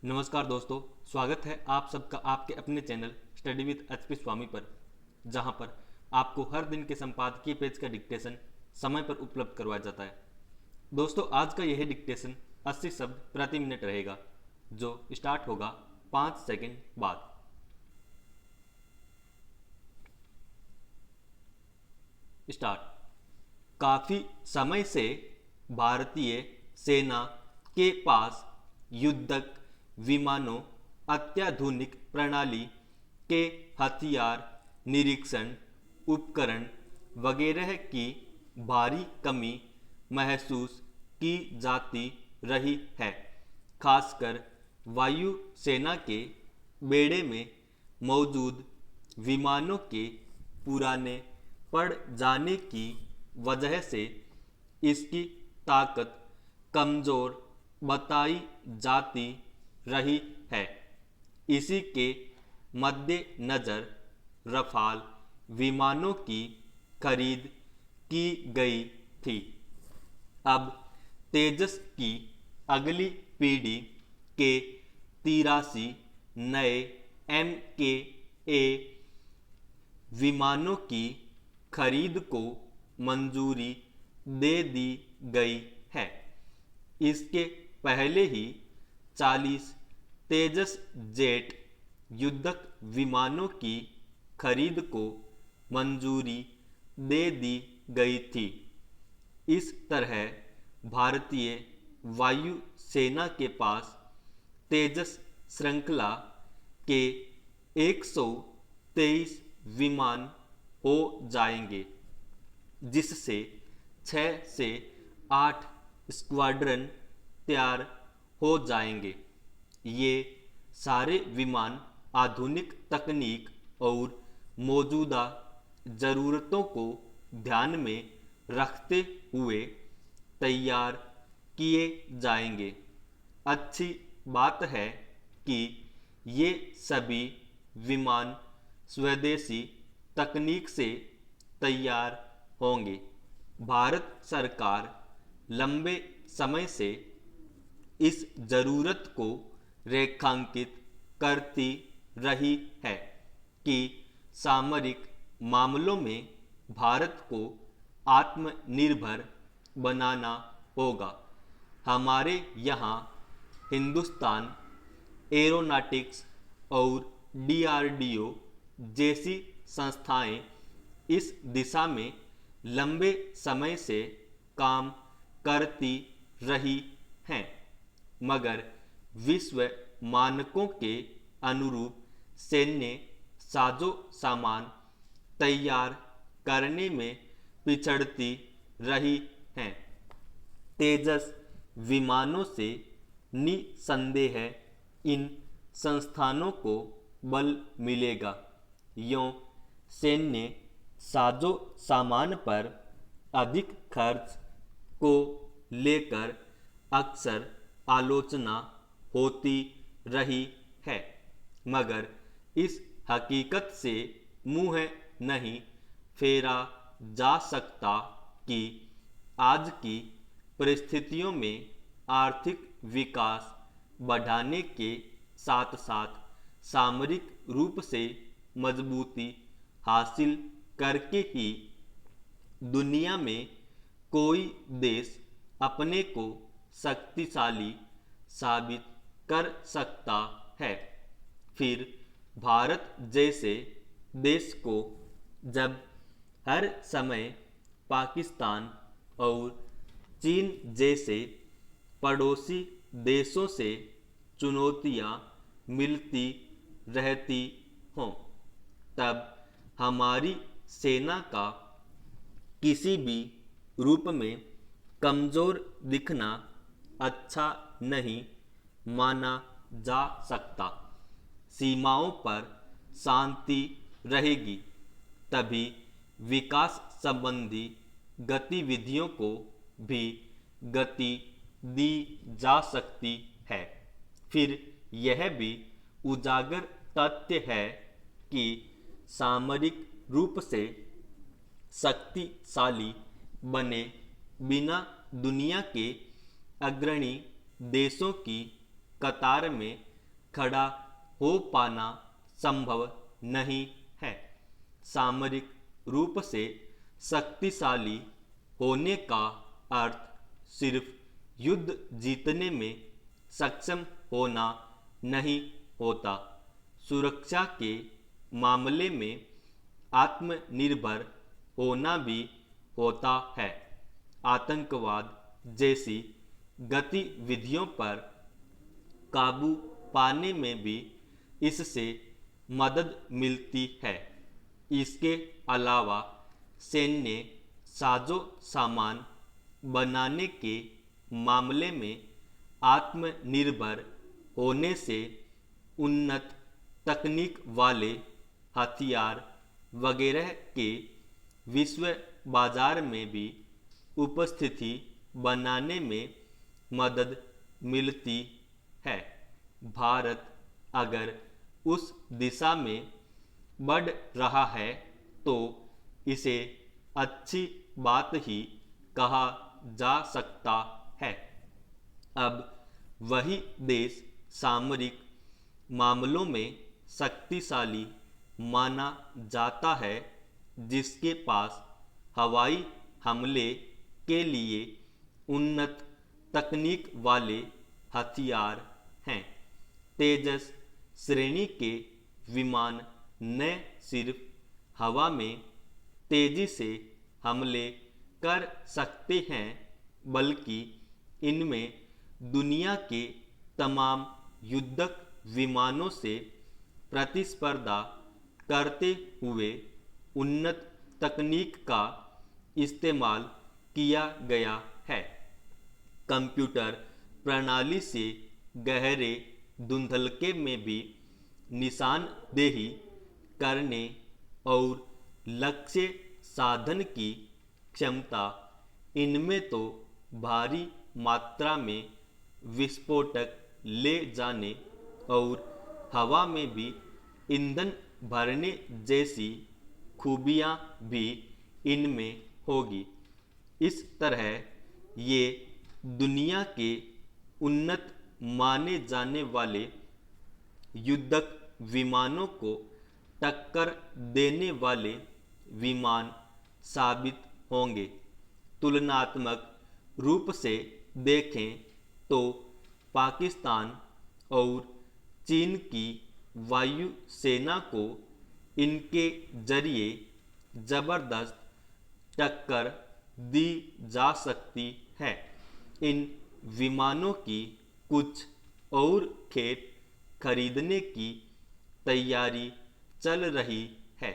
नमस्कार दोस्तों, स्वागत है आप सबका आपके अपने चैनल स्टडी विद एचपी स्वामी पर, जहां पर आपको हर दिन के संपादकीय पेज का डिक्टेशन समय पर उपलब्ध करवाया जाता है। दोस्तों, आज का यह डिक्टेशन 80 शब्द प्रति मिनट रहेगा, जो स्टार्ट होगा 5 सेकंड बाद। स्टार्ट। काफी समय से भारतीय सेना के पास युद्धक विमानों, अत्याधुनिक प्रणाली के हथियार, निरीक्षण उपकरण वगैरह की भारी कमी महसूस की जाती रही है। खासकर वायु सेना के बेड़े में मौजूद विमानों के पुराने पड़ जाने की वजह से इसकी ताकत कमज़ोर बताई जाती रही है। इसी के मद्देनज़र रफाल विमानों की खरीद की गई थी। अब तेजस की अगली पीढ़ी के 83 नए MKA विमानों की खरीद को मंजूरी दे दी गई है। इसके पहले ही 40 तेजस जेट युद्धक विमानों की खरीद को मंजूरी दे दी गई थी। इस तरह भारतीय वायु सेना के पास तेजस श्रृंखला के 123 विमान हो जाएंगे, जिससे 6 से 8 स्क्वाड्रन तैयार हो जाएंगे। ये सारे विमान आधुनिक तकनीक और मौजूदा ज़रूरतों को ध्यान में रखते हुए तैयार किए जाएंगे। अच्छी बात है कि ये सभी विमान स्वदेशी तकनीक से तैयार होंगे। भारत सरकार लंबे समय से इस ज़रूरत को रेखांकित करती रही है कि सामरिक मामलों में भारत को आत्मनिर्भर बनाना होगा। हमारे यहाँ हिंदुस्तान एरोनॉटिक्स और DRDO जैसी संस्थाएं इस दिशा में लंबे समय से काम करती रही हैं, मगर विश्व मानकों के अनुरूप सैन्य साजो सामान तैयार करने में पिछड़ती रही हैं। तेजस विमानों से निसंदेह इन संस्थानों को बल मिलेगा। यों सैन्य साजो सामान पर अधिक खर्च को लेकर अक्सर आलोचना होती रही है, मगर इस हकीकत से मुंह नहीं फेरा जा सकता कि आज की परिस्थितियों में आर्थिक विकास बढ़ाने के साथ साथ सामरिक रूप से मजबूती हासिल करके ही दुनिया में कोई देश अपने को शक्तिशाली साबित कर सकता है। फिर भारत जैसे देश को जब हर समय पाकिस्तान और चीन जैसे पड़ोसी देशों से चुनौतियां मिलती रहती हों, तब हमारी सेना का किसी भी रूप में कमज़ोर दिखना अच्छा नहीं माना जा सकता। सीमाओं पर शांति रहेगी तभी विकास संबंधी गतिविधियों को भी गति दी जा सकती है। फिर यह भी उजागर तथ्य है कि सामरिक रूप से शक्तिशाली बने बिना दुनिया के अग्रणी देशों की कतार में खड़ा हो पाना संभव नहीं है। सामरिक रूप से शक्तिशाली होने का अर्थ सिर्फ युद्ध जीतने में सक्षम होना नहीं होता, सुरक्षा के मामले में आत्मनिर्भर होना भी होता है। आतंकवाद जैसी गतिविधियों पर काबू पाने में भी इससे मदद मिलती है। इसके अलावा सैन्य साजो सामान बनाने के मामले में आत्मनिर्भर होने से उन्नत तकनीक वाले हथियार वगैरह के विश्व बाजार में भी उपस्थिति बनाने में मदद मिलती है। भारत अगर उस दिशा में बढ़ रहा है तो इसे अच्छी बात ही कहा जा सकता है। अब वही देश सामरिक मामलों में शक्तिशाली माना जाता है जिसके पास हवाई हमले के लिए उन्नत तकनीक वाले हथियार हैं। तेजस श्रेणी के विमान न सिर्फ हवा में तेजी से हमले कर सकते हैं बल्कि इनमें दुनिया के तमाम युद्धक विमानों से प्रतिस्पर्धा करते हुए उन्नत तकनीक का इस्तेमाल किया गया है। कंप्यूटर प्रणाली से गहरे धुंधलके में भी निशानदेही करने और लक्ष्य साधन की क्षमता, इनमें तो भारी मात्रा में विस्फोटक ले जाने और हवा में भी ईंधन भरने जैसी खूबियां भी इनमें होगी। इस तरह ये दुनिया के उन्नत माने जाने वाले युद्धक विमानों को टक्कर देने वाले विमान साबित होंगे। तुलनात्मक रूप से देखें तो पाकिस्तान और चीन की वायु सेना को इनके जरिए जबरदस्त टक्कर दी जा सकती है। इन विमानों की कुछ और खेप खरीदने की तैयारी चल रही है।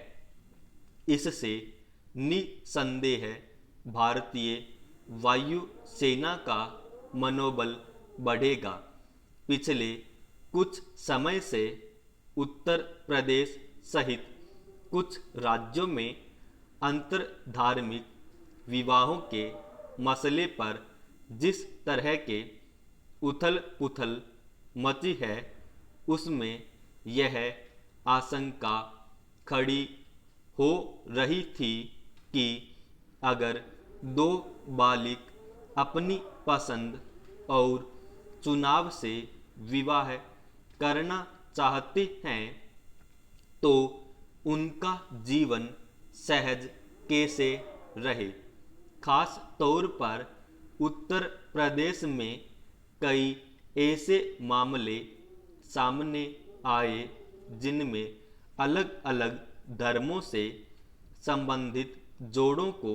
इससे निसंदेह भारतीय वायु सेना का मनोबल बढ़ेगा। पिछले कुछ समय से उत्तर प्रदेश सहित कुछ राज्यों में अंतरधार्मिक विवाहों के मसले पर जिस तरह के उथल पुथल मची है, उसमें यह आशंका खड़ी हो रही थी कि अगर दो बालिग अपनी पसंद और चुनाव से विवाह करना चाहते हैं तो उनका जीवन सहज कैसे रहे। खास तौर पर उत्तर प्रदेश में कई ऐसे मामले सामने आए जिनमें अलग अलग धर्मों से संबंधित जोड़ों को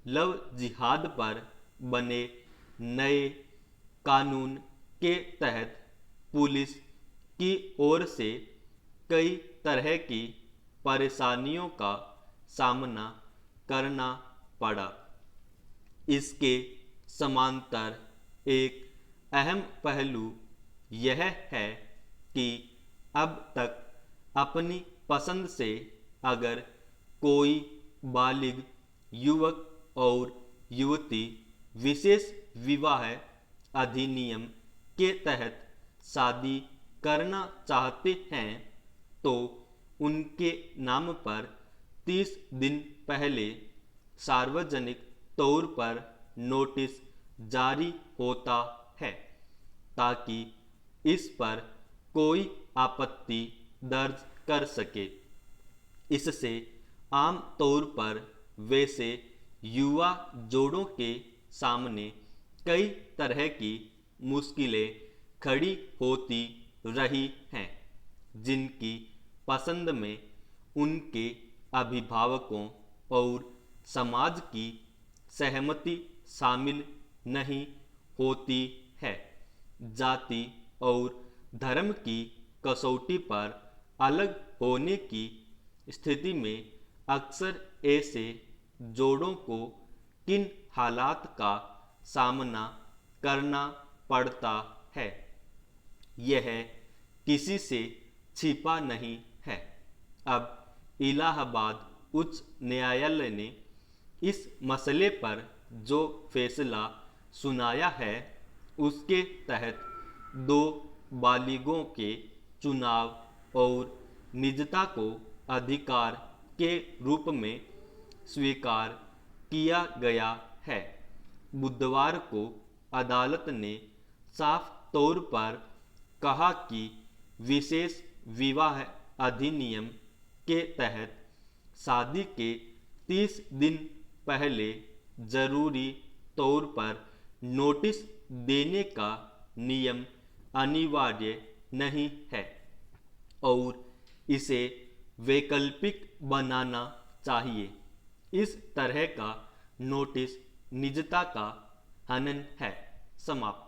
लव जिहाद पर बने नए कानून के तहत पुलिस की ओर से कई तरह की परेशानियों का सामना करना पड़ा। इसके समांतर एक अहम पहलू यह है कि अब तक अपनी पसंद से अगर कोई बालिग युवक और युवती विशेष विवाह अधिनियम के तहत शादी करना चाहते हैं तो उनके नाम पर 30 दिन पहले सार्वजनिक तौर पर नोटिस जारी होता है ताकि इस पर कोई आपत्ति दर्ज कर सके। इससे आम तौर पर वैसे युवा जोड़ों के सामने कई तरह की मुश्किलें खड़ी होती रही हैं, जिनकी पसंद में उनके अभिभावकों और समाज की सहमति शामिल नहीं होती है। जाति और धर्म की कसौटी पर अलग होने की स्थिति में अक्सर ऐसे जोड़ों को किन हालात का सामना करना पड़ता है, यह किसी से छिपा नहीं है। अब इलाहाबाद उच्च न्यायालय ने इस मसले पर जो फैसला सुनाया है, उसके तहत दो बालिगों के चुनाव और निजता को अधिकार के रूप में स्वीकार किया गया है। बुधवार को अदालत ने साफ तौर पर कहा कि विशेष विवाह अधिनियम के तहत शादी के 30 दिन पहले जरूरी तौर पर नोटिस देने का नियम अनिवार्य नहीं है और इसे वैकल्पिक बनाना चाहिए। इस तरह का नोटिस निजता का हनन है। समाप्त।